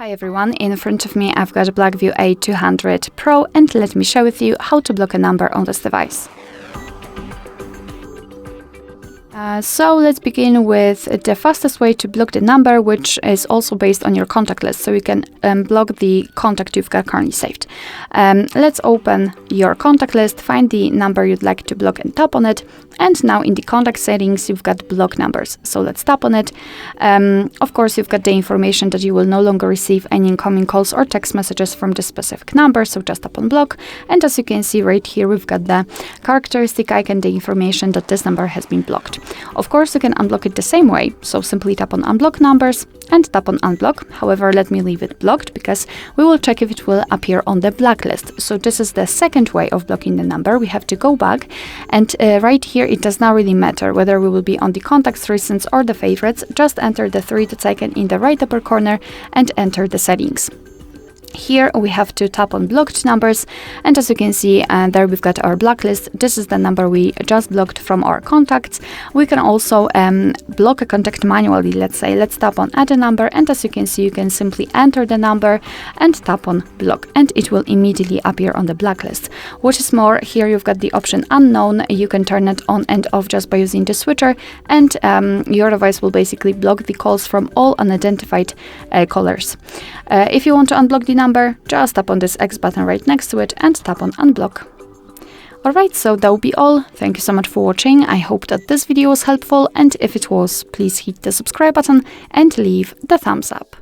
Hi everyone, in front of me I've got a Blackview A200 Pro and let me share with you how to block a number on this device. So let's begin with the fastest way to block the number, which is also based on your contact list, so you can block the contact you've got currently saved. Let's open your contact list, find the number you'd like to block and tap on it. And now in the contact settings, you've got block numbers. So let's tap on it. Of course, you've got the information that you will no longer receive any incoming calls or text messages from this specific number. So just tap on block. And as you can see right here, we've got the characteristic icon, the information that this number has been blocked. Of course, you can unblock it the same way. So simply tap on unblock numbers and tap on unblock. However, let me leave it blocked because we will check if it will appear on the blacklist. So this is the second way of blocking the number. We have to go back and right here, it does not really matter whether we will be on the contacts, recents or the favorites. Just enter the three dots icon in the right upper corner and enter the settings. Here we have to tap on blocked numbers, and as you can see, there we've got our blacklist. This is the number we just blocked from our contacts. We can also block a contact manually. Let's tap on add a number, and as you can see, you can simply enter the number and tap on block, and it will immediately appear on the blacklist. What is more, here you've got the option unknown. You can turn it on and off just by using the switcher, and your device will basically block the calls from all unidentified callers. If you want to unblock the number, just tap on this X button right next to it and tap on unblock. Alright, so that will be all. Thank you so much for watching. I hope that this video was helpful, and if it was, please hit the subscribe button and leave the thumbs up.